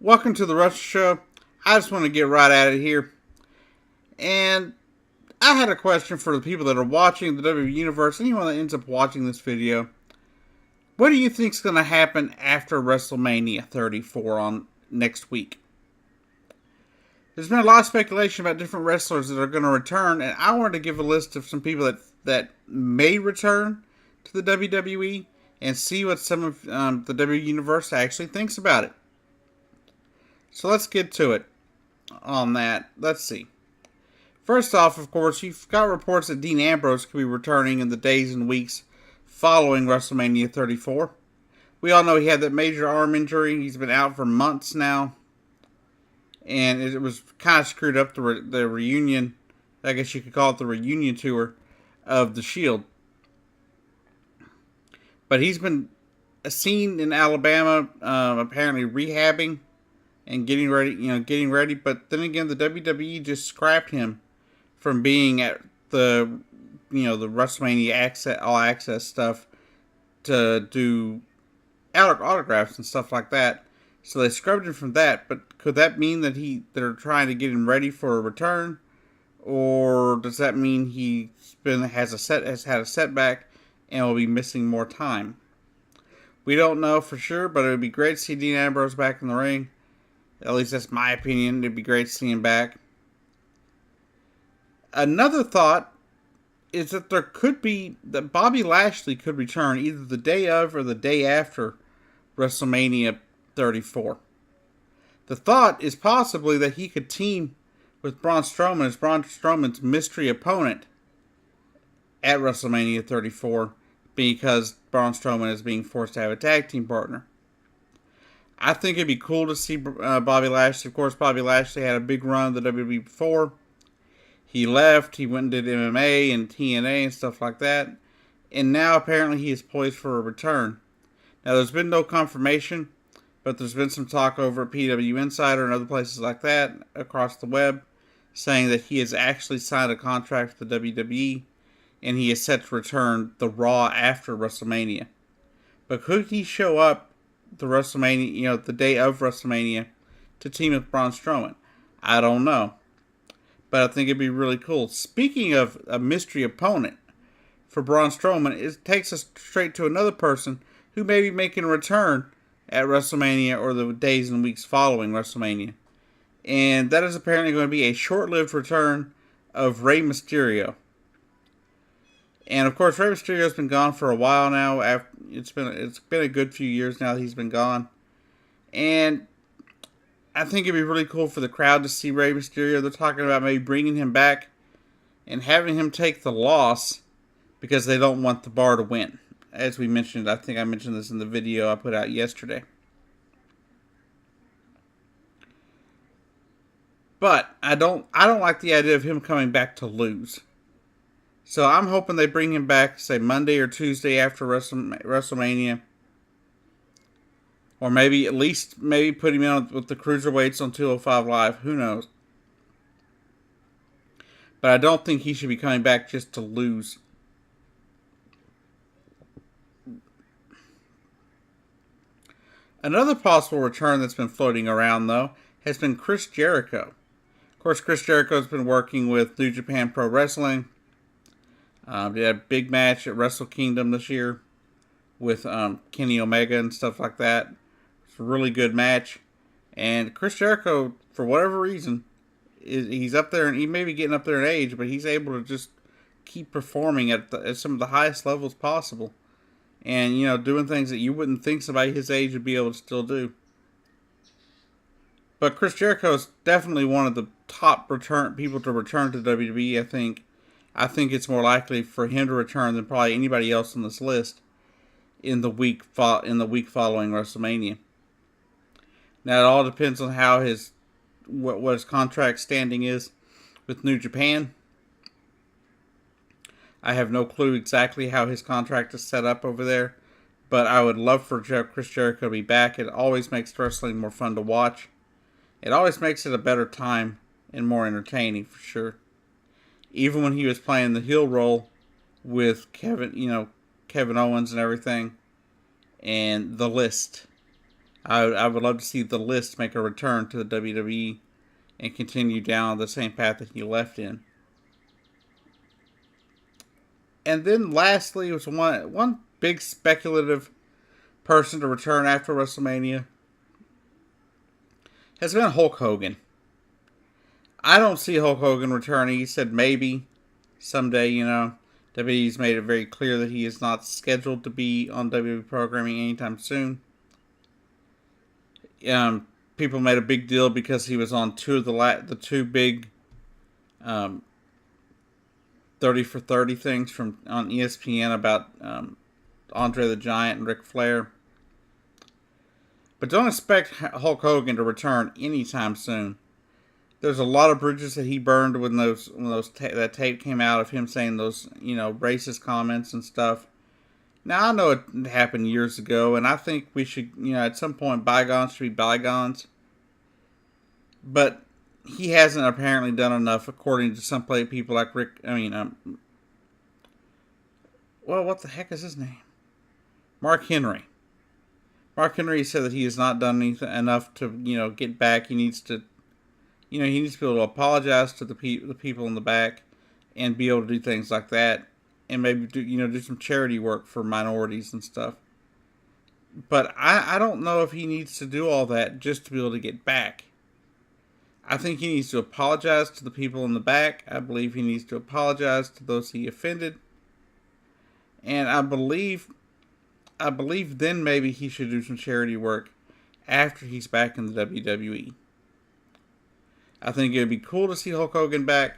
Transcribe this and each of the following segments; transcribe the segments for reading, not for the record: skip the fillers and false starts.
Welcome to the Wrestle Show. I just want to get right at it here. And I had a question for the people that are watching the WWE Universe, anyone that ends up watching this video. What do you think is going to happen after WrestleMania 34 on next week? There's been a lot of speculation about different wrestlers that are going to return, and I wanted to give a list of some people that may return to the WWE and see what some of the WWE Universe actually thinks about it. So let's get to it on that. Let's see. First off, of course, you've got reports that Dean Ambrose could be returning in the days and weeks following WrestleMania 34. We all know he had that major arm injury. He's been out for months now. And it was kind of screwed up the reunion. I guess you could call it the reunion tour of the Shield. But he's been seen in Alabama, apparently rehabbing and getting ready. But then again, the WWE just scrapped him from being at the WrestleMania All Access stuff to do autographs and stuff like that. So they scrubbed him from that. But could that mean that they're trying to get him ready for a return, or does that mean has had a setback and will be missing more time? We don't know for sure, but it would be great to see Dean Ambrose back in the ring. At least that's my opinion. It'd be great to see him back. Another thought is that that Bobby Lashley could return either the day of or the day after WrestleMania 34. The thought is possibly that he could team with Braun Strowman as Braun Strowman's mystery opponent at WrestleMania 34 because Braun Strowman is being forced to have a tag team partner. I think it'd be cool to see Bobby Lashley. Of course, Bobby Lashley had a big run in the WWE before. He left. He went and did MMA and TNA and stuff like that. And now apparently he is poised for a return. Now there's been no confirmation, but there's been some talk over at PW Insider and other places like that across the web saying that he has actually signed a contract with the WWE and he is set to return the Raw after WrestleMania. But could he show up the WrestleMania, the day of WrestleMania to team with Braun Strowman? I don't know. But I think it'd be really cool. Speaking of a mystery opponent for Braun Strowman, it takes us straight to another person who may be making a return at WrestleMania or the days and weeks following WrestleMania. And that is apparently going to be a short-lived return of Rey Mysterio. And of course, Rey Mysterio's been gone for a while now. It's been a good few years now that he's been gone. And I think it'd be really cool for the crowd to see Rey Mysterio. They're talking about maybe bringing him back and having him take the loss because they don't want the Bar to win. As we mentioned, I think I mentioned this in the video I put out yesterday. But I don't like the idea of him coming back to lose. So I'm hoping they bring him back, say, Monday or Tuesday after WrestleMania. Or maybe put him in with the Cruiserweights on 205 Live. Who knows? But I don't think he should be coming back just to lose. Another possible return that's been floating around, though, has been Chris Jericho. Of course, Chris Jericho has been working with New Japan Pro Wrestling. They had a big match at Wrestle Kingdom this year with Kenny Omega and stuff like that. It's a really good match. And Chris Jericho, for whatever reason, he's up there, and he may be getting up there in age, but he's able to just keep performing at some of the highest levels possible. And, doing things that you wouldn't think somebody his age would be able to still do. But Chris Jericho is definitely one of the top people to return to WWE, I think. I think it's more likely for him to return than probably anybody else on this list in the week following WrestleMania. Now it all depends on how what his contract standing is with New Japan. I have no clue exactly how his contract is set up over there, but I would love for Chris Jericho to be back. It always makes wrestling more fun to watch. It always makes it a better time and more entertaining for sure. Even when he was playing the heel role with Kevin Owens and everything, and The List. I would love to see the List make a return to the WWE and continue down the same path that he left in. And then lastly was one big speculative person to return after WrestleMania has been Hulk Hogan. I don't see Hulk Hogan returning. He said maybe someday, WWE's made it very clear that he is not scheduled to be on WWE programming anytime soon. People made a big deal because he was on two of the two big 30 for 30 things from on ESPN about Andre the Giant and Ric Flair. But don't expect Hulk Hogan to return anytime soon. There's a lot of bridges that he burned when that tape came out of him saying those racist comments and stuff. Now I know it happened years ago, and I think we should at some point bygones should be bygones. But he hasn't apparently done enough, according to some people like Rick. What the heck is his name? Mark Henry. Mark Henry said that he has not done enough to get back. He needs to he needs to be able to apologize to the people in the back and be able to do things like that, and maybe do some charity work for minorities and stuff. But I don't know if he needs to do all that just to be able to get back. I think he needs to apologize to the people in the back. I believe he needs to apologize to those he offended. And I believe then maybe he should do some charity work after he's back in the WWE. I think it would be cool to see Hulk Hogan back.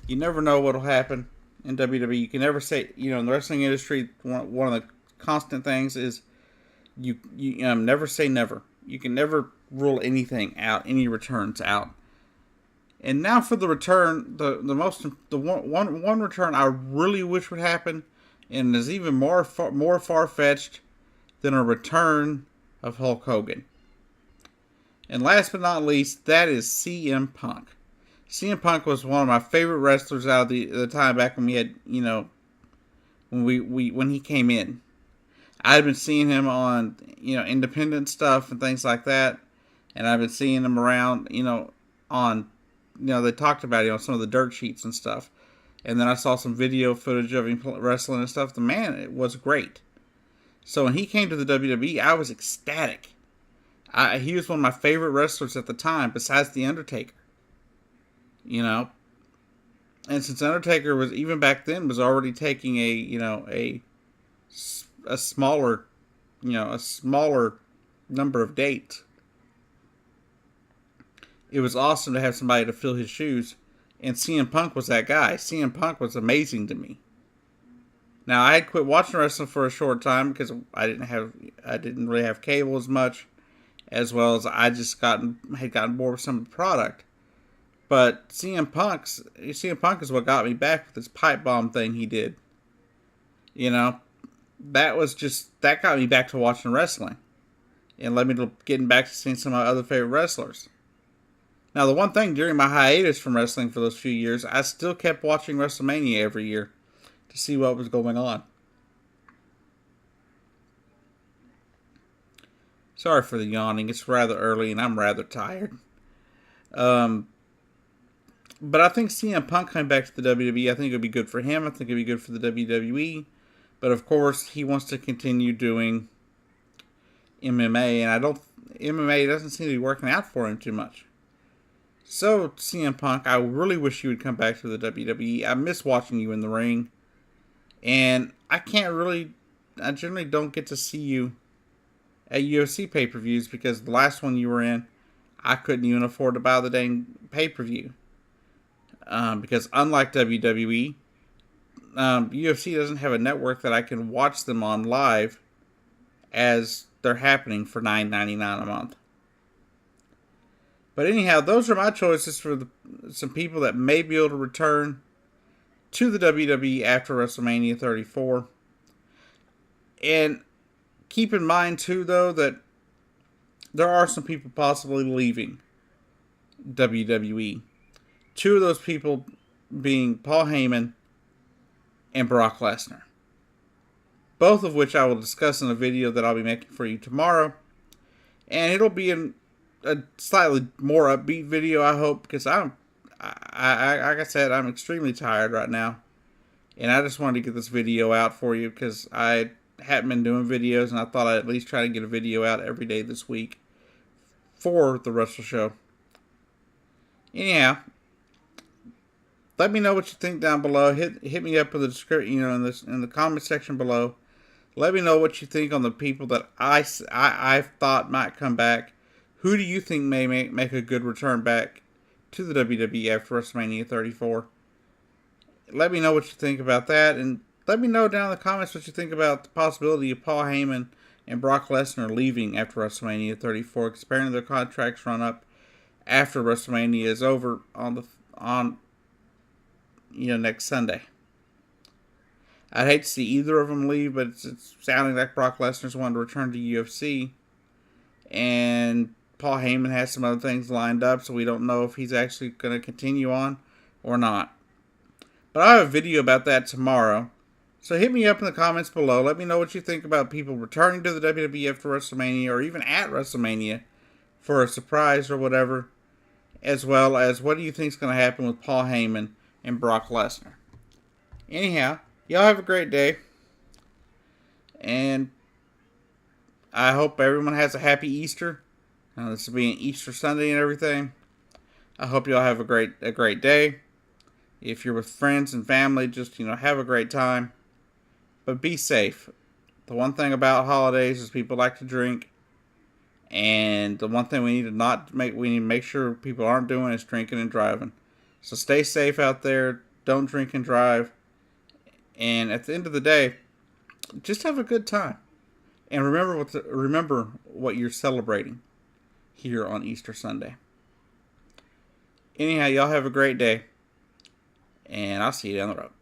You never know what will happen in WWE. You can never say, in the wrestling industry, one of the constant things is you never say never. You can never rule anything out, any returns out. And now for the return, the one return I really wish would happen, and is even more far-fetched than a return of Hulk Hogan. And last but not least, that is CM Punk. CM Punk was one of my favorite wrestlers out of the time back when we had, when he came in. I had been seeing him on, independent stuff and things like that, and I've been seeing him around, on, they talked about it on some of the dirt sheets and stuff. And then I saw some video footage of him wrestling and stuff. The man, it was great. So when he came to the WWE, I was ecstatic. He was one of my favorite wrestlers at the time, besides The Undertaker. And since Undertaker was, even back then, was already taking a smaller number of dates, it was awesome to have somebody to fill his shoes. And CM Punk was that guy. CM Punk was amazing to me. Now, I had quit watching wrestling for a short time because I didn't really have cable as much, as well as I just had gotten bored with some of the product. But CM Punk is what got me back with this pipe bomb thing he did. That got me back to watching wrestling, and led me to getting back to seeing some of my other favorite wrestlers. Now, the one thing during my hiatus from wrestling for those few years, I still kept watching WrestleMania every year to see what was going on. Sorry for the yawning. It's rather early and I'm rather tired. But I think CM Punk coming back to the WWE, I think it would be good for him. I think it would be good for the WWE. But of course, he wants to continue doing MMA, and MMA doesn't seem to be working out for him too much. So, CM Punk, I really wish you would come back to the WWE. I miss watching you in the ring. And I generally don't get to see you at UFC pay-per-views because the last one you were in, I couldn't even afford to buy the dang pay-per-view. Because unlike WWE, UFC doesn't have a network that I can watch them on live as they're happening for $9.99 a month. But anyhow, those are my choices for some people that may be able to return to the WWE after WrestleMania 34. And keep in mind, too, though, that there are some people possibly leaving WWE. Two of those people being Paul Heyman and Brock Lesnar. Both of which I will discuss in a video that I'll be making for you tomorrow. and it'll be a slightly more upbeat video, I hope, because like I said, I'm extremely tired right now, and I just wanted to get this video out for you because I hadn't been doing videos, and I thought I'd at least try to get a video out every day this week for the Wrestle show. Anyhow, let me know what you think down below. Hit me up in the description, in the comment section below. Let me know what you think on the people that I thought might come back. Who do you think may make a good return back to the WWE after WrestleMania 34? Let me know what you think about that, and let me know down in the comments what you think about the possibility of Paul Heyman and Brock Lesnar leaving after WrestleMania 34, comparing their contracts run up after WrestleMania is over on next Sunday. I'd hate to see either of them leave, but it's sounding like Brock Lesnar's wanting to return to UFC, and Paul Heyman has some other things lined up, so we don't know if he's actually going to continue on or not. But I have a video about that tomorrow, so hit me up in the comments below. Let me know what you think about people returning to the WWE after WrestleMania, or even at WrestleMania for a surprise or whatever, as well as what do you think is going to happen with Paul Heyman and Brock Lesnar. Anyhow, y'all have a great day, and I hope everyone has a happy Easter. This will be an Easter Sunday and everything. I hope y'all have a great day. If you're with friends and family, just have a great time, but be safe. The one thing about holidays is people like to drink, and the one thing we need to make sure people aren't doing is drinking and driving. So stay safe out there. Don't drink and drive. And at the end of the day, just have a good time. And remember what you're celebrating here on Easter Sunday. Anyhow, y'all have a great day. And I'll see you down the road.